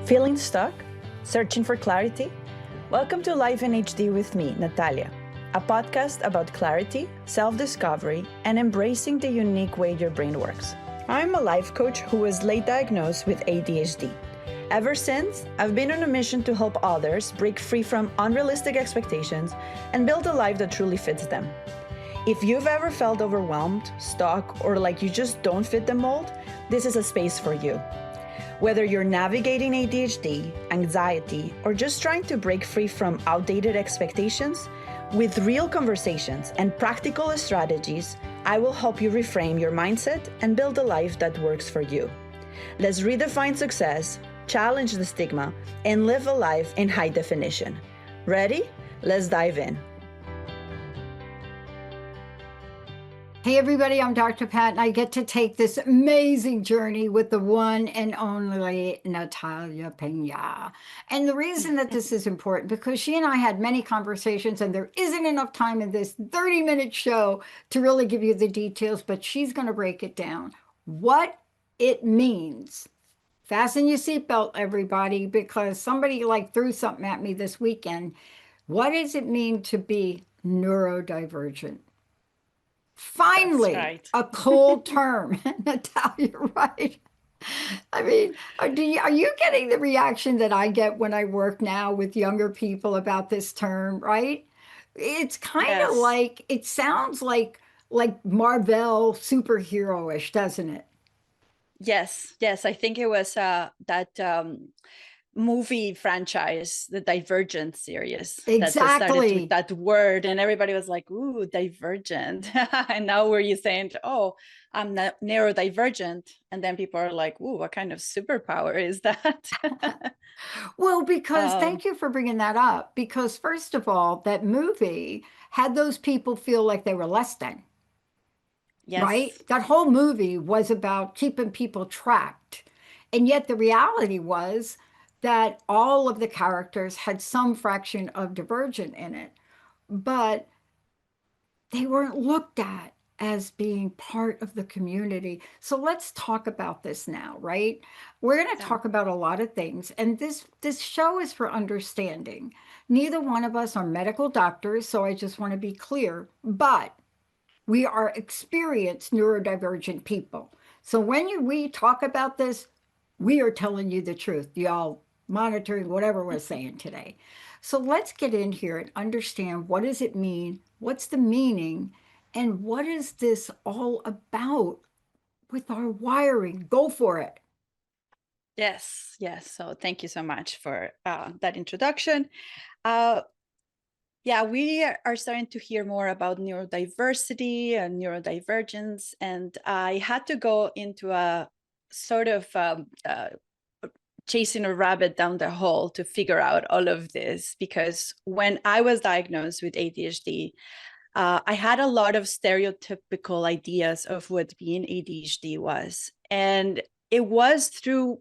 Feeling stuck? Searching for clarity? Welcome to Life in HD with me, Natalia, a podcast about clarity, self-discovery, and embracing the unique way your brain works. I'm a life coach who was late diagnosed with ADHD. Ever since, I've been on a mission to help others break free from unrealistic expectations and build a life that truly fits them. If you've ever felt overwhelmed, stuck, or like you just don't fit the mold, this is a space for you. Whether you're navigating ADHD, anxiety, or just trying to break free from outdated expectations, with real conversations and practical strategies, I will help you reframe your mindset and build a life that works for you. Let's redefine success, challenge the stigma, and live a life in high definition. Ready? Let's dive in. Hey everybody, I'm Dr. Pat, and I get to take this amazing journey with the one and only Natalia Peña. And the reason that this is important, because she and I had many conversations, and there isn't enough time in this 30-minute show to really give you the details, but she's going to break it down. What it means. Fasten your seatbelt, everybody, because somebody threw something at me this weekend. What does it mean to be neurodivergent? Finally, right. A cool term, Natalia, right? I mean, are you getting the reaction that I get when I work now with younger people about this term, right? It's kind of like, it sounds like Marvel superhero-ish, doesn't it? Yes. I think it was that movie franchise, the Divergent series. Exactly. That started with that word, and everybody was like, ooh, divergent. And now we're saying, oh, I'm not neurodivergent. And then people are like, ooh, what kind of superpower is that? Well, because thank you for bringing that up. Because first of all, that movie had those people feel like they were less than. Yes. Right? That whole movie was about keeping people trapped. And yet the reality was that all of the characters had some fraction of divergent in it, but they weren't looked at as being part of the community. So let's talk about this now, right? We're going to talk about a lot of things, and this show is for understanding. Neither one of us are medical doctors, so I just want to be clear, but we are experienced neurodivergent people. So when we talk about this, we are telling you the truth. Y'all monitoring whatever we're saying today. So let's get in here and understand, what does it mean? What's the meaning? And what is this all about with our wiring? Go for it. Yes. So thank you so much for that introduction. Yeah, we are starting to hear more about neurodiversity and neurodivergence, and I had to go into a sort of chasing a rabbit down the hole to figure out all of this, because when I was diagnosed with ADHD, I had a lot of stereotypical ideas of what being ADHD was. And it was through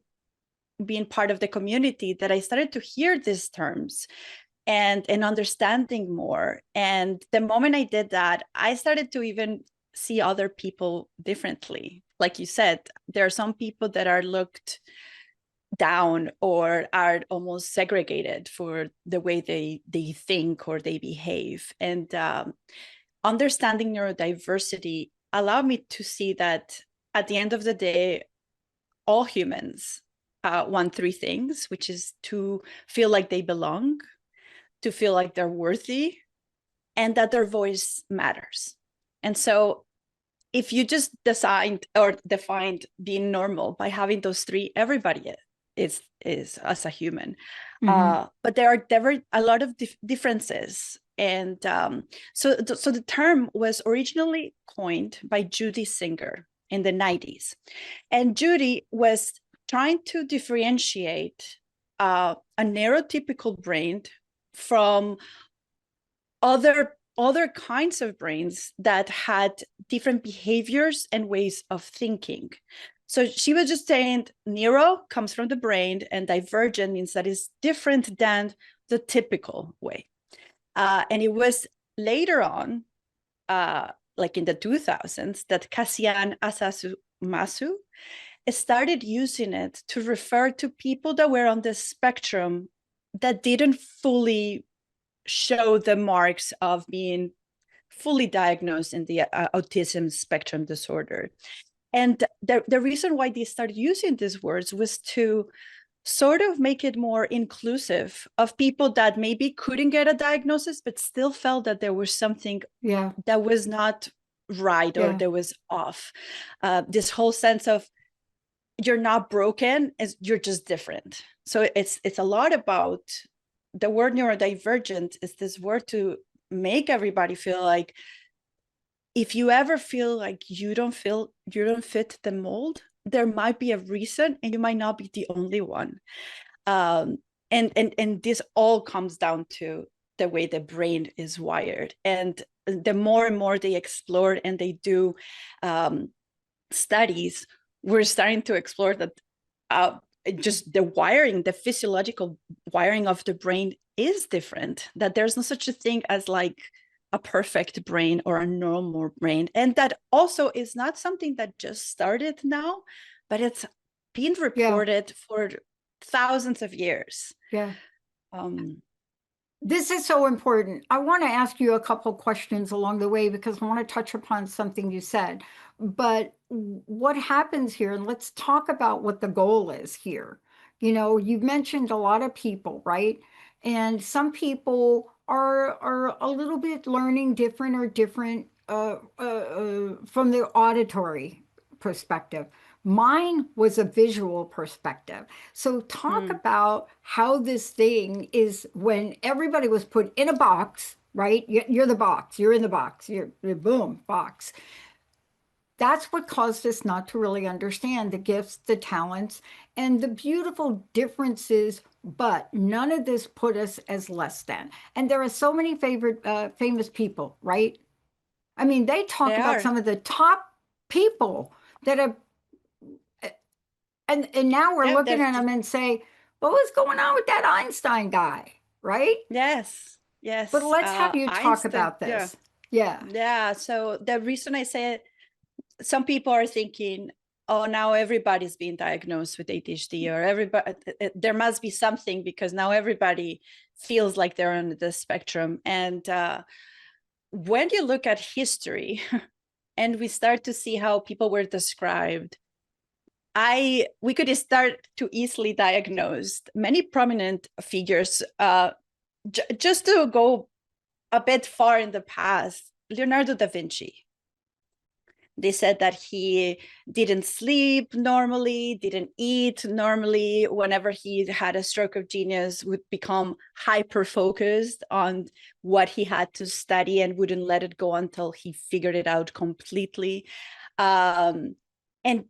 being part of the community that I started to hear these terms and understanding more. And the moment I did that, I started to even see other people differently. Like you said, there are some people that are looked down or are almost segregated for the way they think or they behave. And understanding neurodiversity allowed me to see that at the end of the day, all humans want three things, which is to feel like they belong, to feel like they're worthy, and that their voice matters. And so if you just defined being normal by having those three, everybody is as a human. Mm-hmm. But there are a lot of differences. And so the term was originally coined by Judy Singer in the 90s. And Judy was trying to differentiate a neurotypical brain from other kinds of brains that had different behaviors and ways of thinking. So she was just saying neuro comes from the brain, and divergent means that it's different than the typical way. And it was later on, like in the 2000s, that Kassian Asasumasu started using it to refer to people that were on the spectrum that didn't fully show the marks of being fully diagnosed in the autism spectrum disorder. And the reason why they started using these words was to sort of make it more inclusive of people that maybe couldn't get a diagnosis, but still felt that there was something that was not right or that was off. This whole sense of you're not broken, you're just different. So it's a lot about the word neurodivergent is this word to make everybody feel like if you ever feel like you don't fit the mold, there might be a reason, and you might not be the only one. And this all comes down to the way the brain is wired. And the more and more they explore and they do studies, we're starting to explore that just the wiring, the physiological wiring of the brain is different, that there's no such a thing as like a perfect brain or a normal brain. And that also is not something that just started now, but it's been reported for thousands of years. This is so important. I want to ask you a couple questions along the way because I want to touch upon something you said. But what happens here, and let's talk about what the goal is here. You know, you've mentioned a lot of people, right? And some people are a little bit learning different or different from the auditory perspective. Mine was a visual perspective. So talk about how this thing is when everybody was put in a box, right? You're the box, you're in the box, you're boom, box. That's what caused us not to really understand the gifts, the talents, and the beautiful differences, but none of this put us as less than. And there are so many famous people, right? I mean, they talk about some of the top people that have, and now we're looking at them and say, what was going on with that Einstein guy, right? Yes. But let's have you talk about this. Yeah. So the reason I say some people are thinking, oh, now everybody's being diagnosed with ADHD, or everybody, there must be something because now everybody feels like they're on the spectrum. And when you look at history and we start to see how people were described, we could start to easily diagnose many prominent figures. Just to go a bit far in the past, Leonardo da Vinci. They said that he didn't sleep normally, didn't eat normally. Whenever he had a stroke of genius, would become hyper-focused on what he had to study and wouldn't let it go until he figured it out completely. And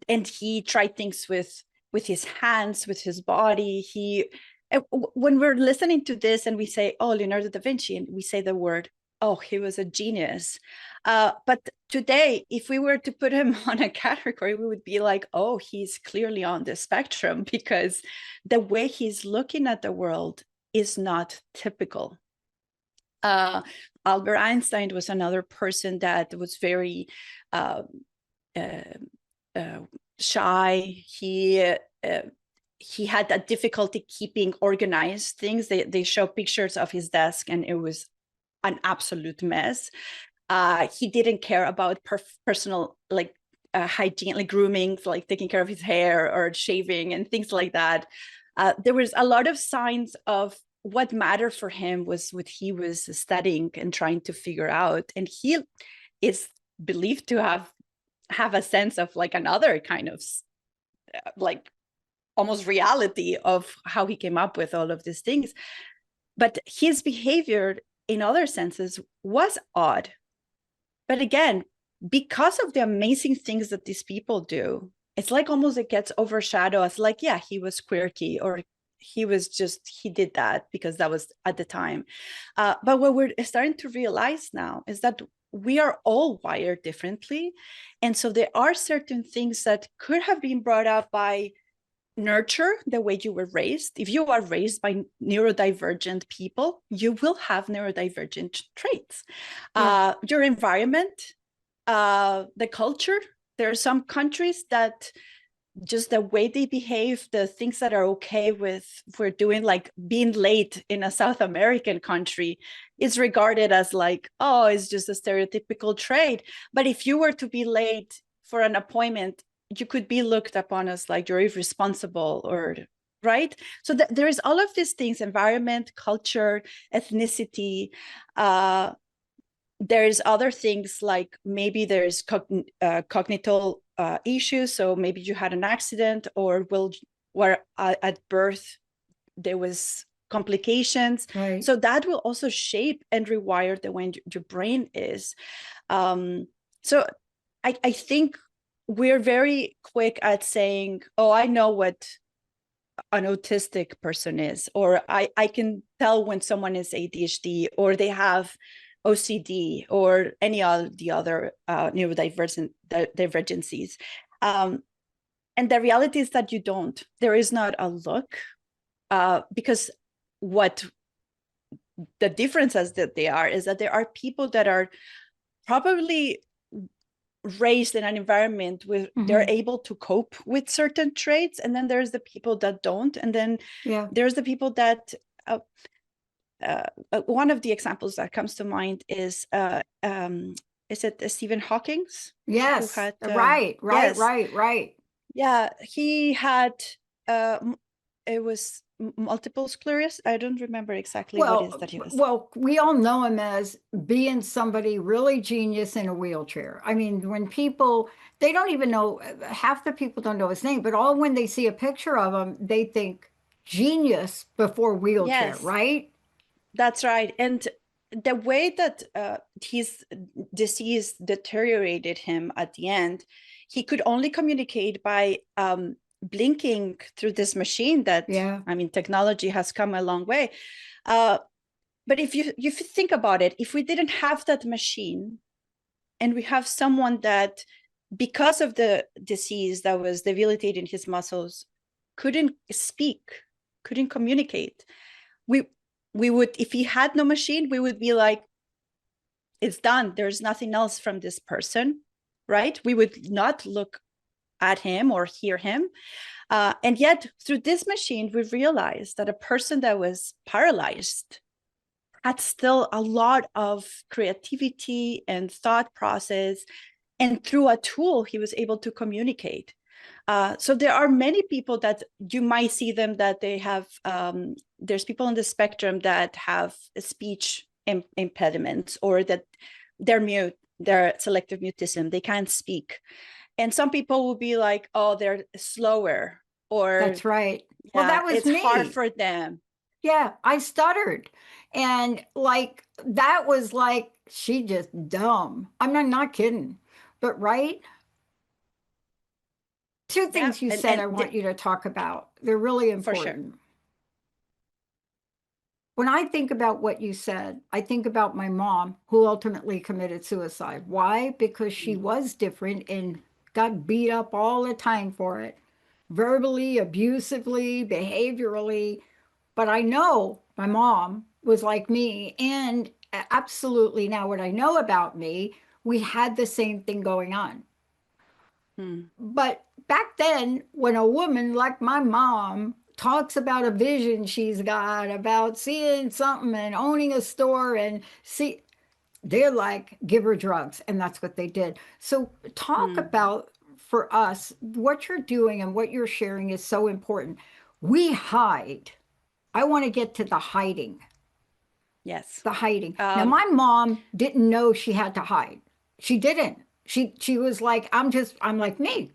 he tried things with his hands, with his body. When we're listening to this and we say, oh, Leonardo da Vinci, and we say the word, oh, he was a genius. But today, if we were to put him on a category, we would be like, oh, he's clearly on the spectrum because the way he's looking at the world is not typical. Albert Einstein was another person that was very shy. He had a difficulty keeping organized things. They show pictures of his desk and it was an absolute mess. He didn't care about personal hygiene, like grooming, like taking care of his hair or shaving and things like that. There was a lot of signs of what mattered for him was what he was studying and trying to figure out. And he is believed to have a sense of like another kind of like almost reality of how he came up with all of these things. But his behavior in other senses was odd. But again, because of the amazing things that these people do, it's like almost it gets overshadowed as like, yeah, he was quirky, or he did that because that was at the time. But what we're starting to realize now is that we are all wired differently. And so there are certain things that could have been brought up by nurture, the way you were raised. If you are raised by neurodivergent people, you will have neurodivergent traits. Your environment, the culture. There are some countries that just the way they behave, the things that are okay with we're doing, like being late in a South American country, is regarded as like, oh, it's just a stereotypical trait. But if you were to be late for an appointment, you could be looked upon as like you're irresponsible, or right. So there is all of these things: environment, culture, ethnicity. There's other things like maybe there's cognitive issues. So maybe you had an accident, or where at birth there was complications. Right. So that will also shape and rewire the way your brain is. So I think we're very quick at saying, oh, I know what an autistic person is, or I can tell when someone is ADHD, or they have OCD, or any of the other neurodivergent divergencies. And the reality is that you don't. There is not a look, because what the differences that they are is that there are people that are probably raised in an environment where they're able to cope with certain traits, and then there's the people that don't, and then there's the people that one of the examples that comes to mind is it Stephen Hawking's? Yes. Who had, Right. yes. Yeah, he had it was multiple sclerosis. I don't remember exactly what is that he was. Well, we all know him as being somebody really genius in a wheelchair. I mean, when people, they don't even know, half the people don't know his name, but all when they see a picture of him, they think genius before wheelchair, Yes, right? that's right. And the way that his disease deteriorated him at the end, he could only communicate by blinking through this machine that, I mean, technology has come a long way. But if you think about it, if we didn't have that machine, and we have someone that, because of the disease that was debilitating his muscles, couldn't speak, couldn't communicate, we would, if he had no machine, we would be like, it's done. There's nothing else from this person, right? We would not look at him or hear him. And yet, through this machine, we realized that a person that was paralyzed had still a lot of creativity and thought process. And through a tool, he was able to communicate. So there are many people that you might see them that they have, there's people on the spectrum that have speech impediments, or that they're mute, they're selective mutism, they can't speak. And some people will be like, oh, they're slower, or that's right. Well, that was it's me. hard for them. Yeah, I stuttered. And like, that was like, she just dumb. I'm not kidding. But right? Two things you said I want you to talk about. They're really important. For sure. When I think about what you said, I think about my mom, who ultimately committed suicide. Why? Because she was different and got beat up all the time for it, verbally, abusively, behaviorally. But I know my mom was like me, and absolutely, now what I know about me, we had the same thing going on. But back then, when a woman like my mom talks about a vision she's got about seeing something and owning a store and see, they're like, give her drugs. And that's what they did. So talk about, for us, what you're doing and what you're sharing is so important. We hide. I want to get to the hiding. Yes. The hiding. Now, my mom didn't know she had to hide. She didn't. She was like, I'm like me.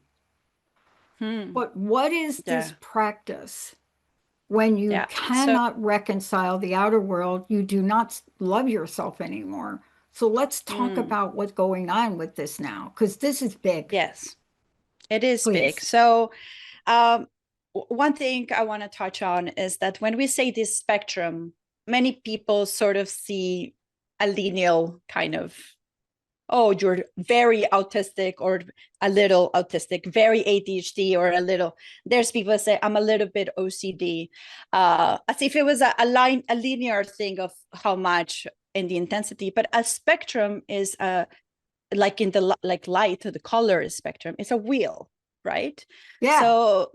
But what is this practice when you cannot reconcile the outer world? You do not love yourself anymore. So let's talk about what's going on with this now, because this is big. Yes, it is big. So one thing I want to touch on is that when we say this spectrum, many people sort of see a linear kind of, oh, you're very autistic or a little autistic, very ADHD or a little. There's people that say, I'm a little bit OCD, as if it was a linear thing of how much in the intensity. But a spectrum is like in the light, the color spectrum, it's a wheel. right? Yeah. So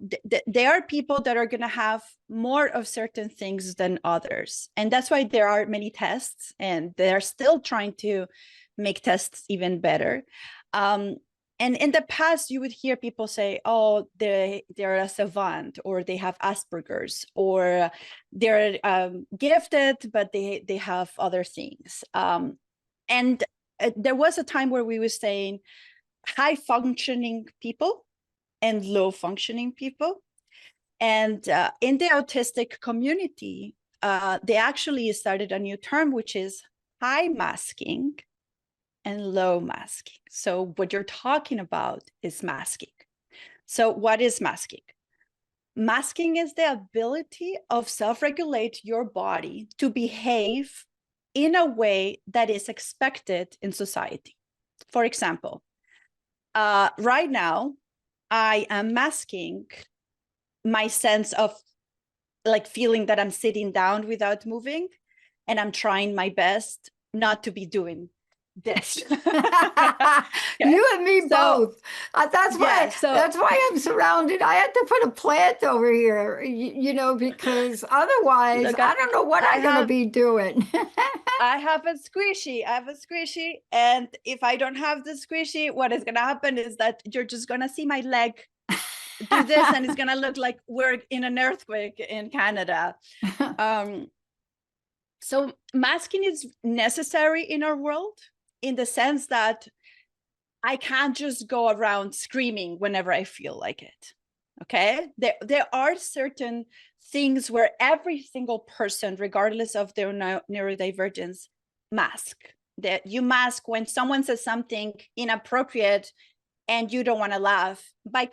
there are people that are going to have more of certain things than others. And that's why there are many tests, and they're still trying to make tests even better. And in the past, you would hear people say, oh, they're a savant, or they have Asperger's, or they're gifted, but they have other things. And there was a time where we were saying high functioning people and low functioning people. And in the autistic community, they actually started a new term, which is high masking and low masking. So what you're talking about is masking. So what is masking? Masking is the ability of self-regulate your body to behave in a way that is expected in society. For example, right now, I am masking my sense of like feeling that I'm sitting down without moving, and I'm trying my best not to be doing this. You and me both. That's yeah, why I'm surrounded. I had to put a plant over here, because otherwise look, I don't know what I'm going to be doing. I have a squishy. And if I don't have the squishy, what is going to happen is that you're just going to see my leg do this, and it's going to look like we're in an earthquake in Canada. So masking is necessary in our world, in the sense that I can't just go around screaming whenever I feel like it. Okay, there are certain things where every single person, regardless of their neurodivergence, mask. That you mask when someone says something inappropriate and you don't want to laugh, by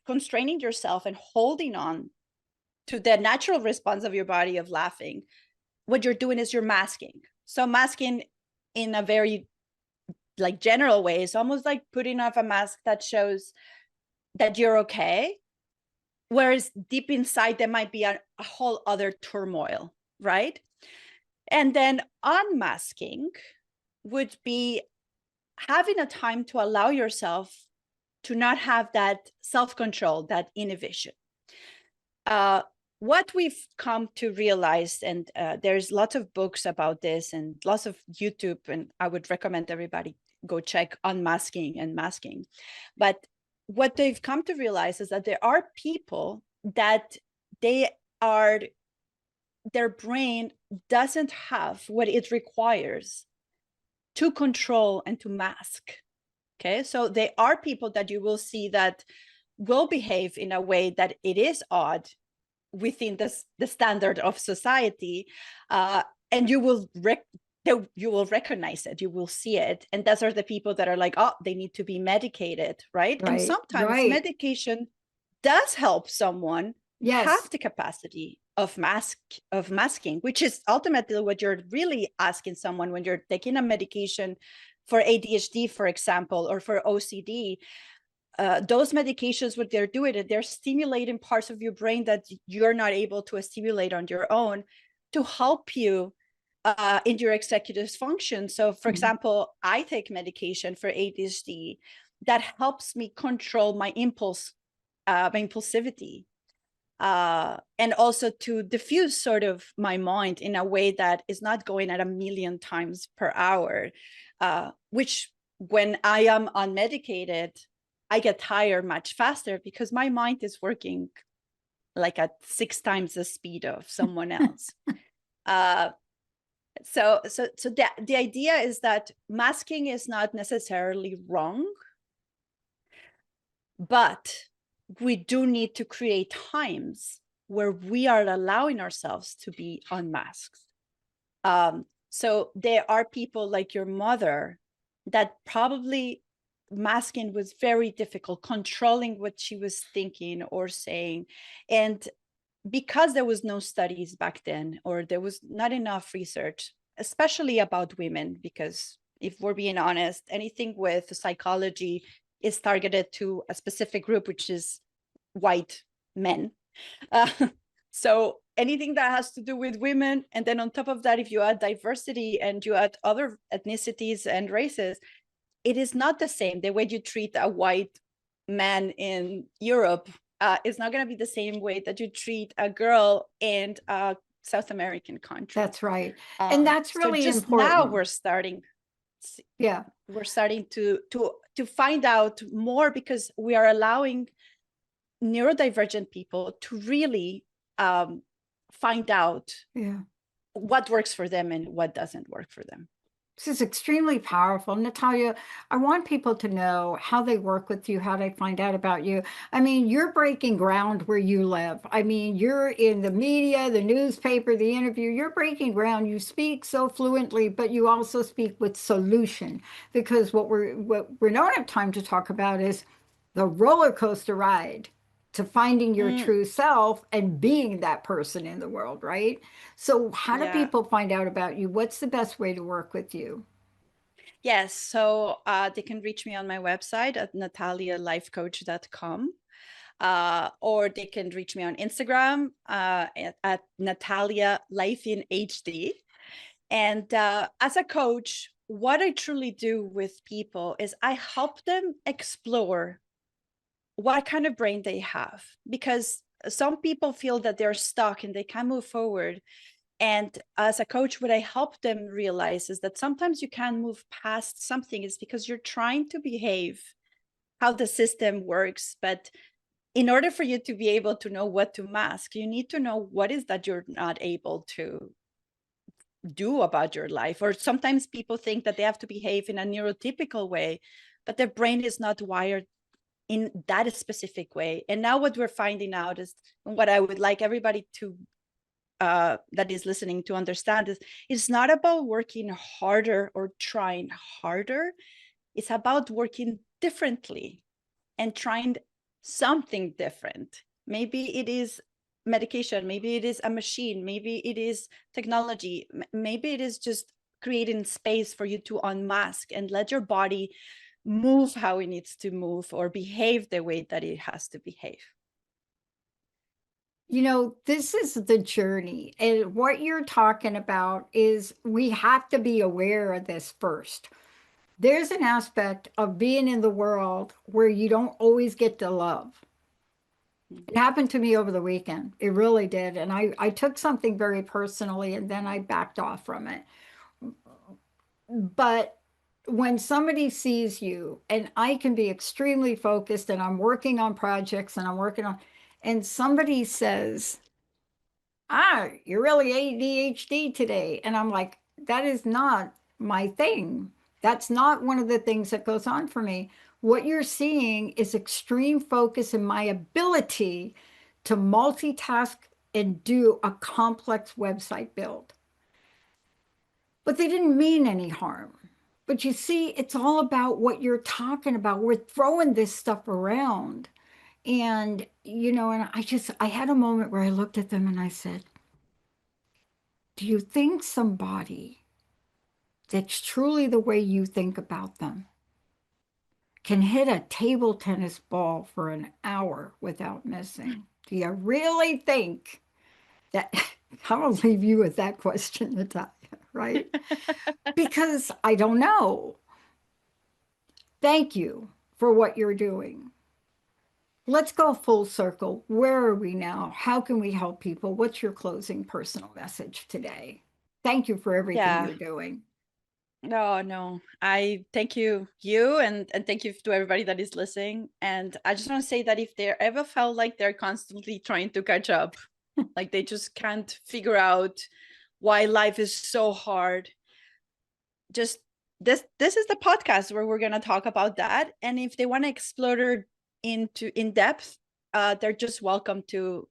constraining yourself and holding on to the natural response of your body of laughing. What you're doing is you're masking. So masking in a very like general way is almost like putting off a mask that shows that you're okay, whereas deep inside there might be a whole other turmoil, right? And then unmasking would be having a time to allow yourself to not have that self-control, that inhibition. What we've come to realize, and there's lots of books about this and lots of YouTube, and I would recommend everybody go check unmasking and masking. But what they've come to realize is that there are people that their brain doesn't have what it requires to control and to mask. Okay, so there are people that you will see that will behave in a way that it is odd within the standard of society, and you will recognize it, you will see it, and those are the people that are like, oh, they need to be medicated, right? And sometimes medication does help someone have the capacity of masking, which is ultimately what you're really asking someone when you're taking a medication for ADHD, for example, or for OCD. Those medications, what they're doing, they're stimulating parts of your brain that you're not able to stimulate on your own to help you in your executive function. So, for example, I take medication for ADHD that helps me control my impulsivity, and also to diffuse sort of my mind in a way that is not going at 1,000,000 times per hour, which when I am unmedicated, I get tired much faster because my mind is working like at 6 times the speed of someone else. So the idea is that masking is not necessarily wrong, but we do need to create times where we are allowing ourselves to be unmasked. So there are people like your mother that probably masking was very difficult, controlling what she was thinking or saying. And because there was no studies back then, or there was not enough research, especially about women, because if we're being honest, anything with psychology is targeted to a specific group, which is white men. So anything that has to do with women, and then on top of that, if you add diversity and you add other ethnicities and races, it is not the same. The way you treat a white man in Europe is not going to be the same way that you treat a girl in a South American country. That's right. And that's So really just now important. we're starting Yeah. to find out more, because we are allowing neurodivergent people to really find out what works for them and what doesn't work for them. This is extremely powerful. Natalia, I want people to know how they work with you, how they find out about you. I mean, you're breaking ground where you live. I mean, you're in the media, the newspaper, the interview, you're breaking ground. You speak so fluently, but you also speak with solution, because what we don't have time to talk about is the roller coaster ride to finding your true self and being that person in the world, right? So how do people find out about you? What's the best way to work with you? Yes, so they can reach me on my website at natalialifecoach.com, or they can reach me on Instagram at Natalia Life in HD. And as a coach, what I truly do with people is I help them explore what kind of brain they have, because some people feel that they're stuck and they can't move forward. And as a coach, what I help them realize is that sometimes you can't move past something is because you're trying to behave how the system works. But in order for you to be able to know what to mask, you need to know what is that you're not able to do about your life. Or sometimes people think that they have to behave in a neurotypical way, but their brain is not wired in that specific way. And now what we're finding out is, what I would like everybody to that is listening to understand, is it's not about working harder or trying harder. It's about working differently and trying something different. Maybe it is medication, maybe it is a machine, maybe it is technology, maybe it is just creating space for you to unmask and let your body move how it needs to move or behave the way that it has to behave. You know, this is the journey. And what you're talking about is we have to be aware of this first. There's an aspect of being in the world where you don't always get to love. It happened to me over the weekend. It really did. And I took something very personally and then I backed off from it. But when somebody sees you, and I can be extremely focused and I'm working on projects and I'm working on, and somebody says, you're really ADHD today. And I'm like, that is not my thing. That's not one of the things that goes on for me. What you're seeing is extreme focus in my ability to multitask and do a complex website build. But they didn't mean any harm. But you see, it's all about what you're talking about. We're throwing this stuff around. And, you know, and I had a moment where I looked at them and I said, do you think somebody that's truly the way you think about them can hit a table tennis ball for an hour without missing? Do you really think that? I will leave you with that question, Natalia, right? Because I don't know. Thank you for what you're doing. Let's go full circle. Where are we now? How can we help people? What's your closing personal message today? Thank you for everything you're doing. No, I thank you, and thank you to everybody that is listening. And I just want to say that if they ever felt like they're constantly trying to catch up, like they just can't figure out why life is so hard, just this is the podcast where we're going to talk about that. And if they want to explore in depth, they're just welcome to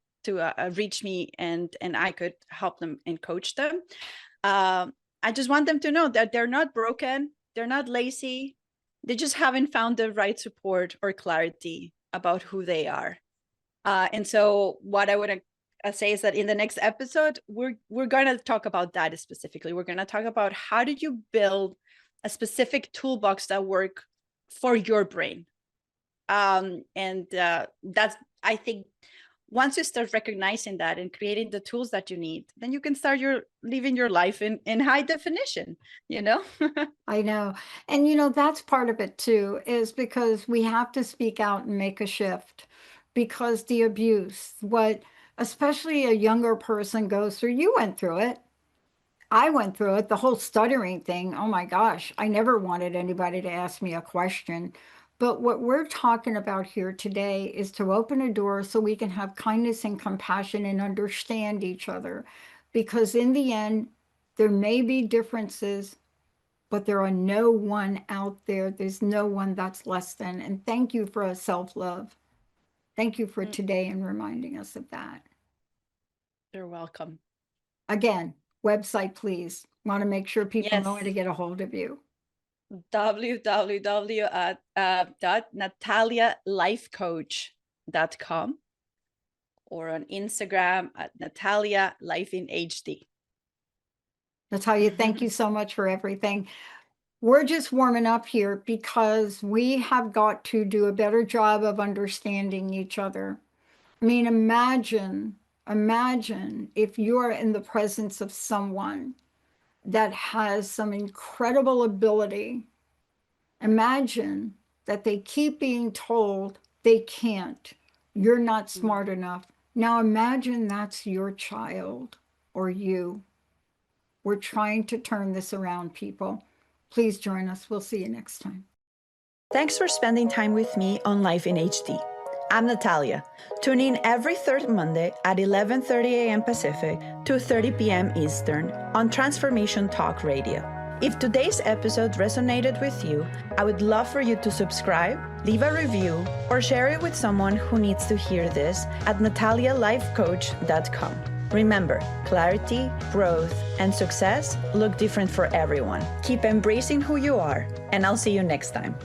reach me, and I could help them and coach them. I just want them to know that they're not broken, they're not lazy, they just haven't found the right support or clarity about who they are. And so what I would say is that in the next episode, we're going to talk about that specifically. We're going to talk about how do you build a specific toolbox that work for your brain. And that's, I think, once you start recognizing that and creating the tools that you need, then you can start living your life in high definition, you know? I know. And, you know, that's part of it too, is because we have to speak out and make a shift because the abuse, what especially a younger person goes through, you went through it. I went through it, the whole stuttering thing. Oh my gosh, I never wanted anybody to ask me a question. But what we're talking about here today is to open a door so we can have kindness and compassion and understand each other. Because in the end, there may be differences, but there are no one out there. There's no one that's less than. And thank you for self-love. Thank you for today and reminding us of that. You're welcome. Again, website, please. Want to make sure people Yes. know how to get a hold of you. www.natalialifecoach.com or on Instagram at Natalia Life in HD. Natalia, thank you so much for everything. We're just warming up here because we have got to do a better job of understanding each other. I mean, imagine if you're in the presence of someone that has some incredible ability. Imagine that they keep being told they can't. You're not smart enough. Now imagine that's your child or you. We're trying to turn this around, people. Please join us. We'll see you next time. Thanks for spending time with me on Life in HD. I'm Natalia. Tune in every third Monday at 11:30 a.m. Pacific, 2:30 p.m. Eastern on Transformation Talk Radio. If today's episode resonated with you, I would love for you to subscribe, leave a review, or share it with someone who needs to hear this at natalialifecoach.com. Remember, clarity, growth, and success look different for everyone. Keep embracing who you are, and I'll see you next time.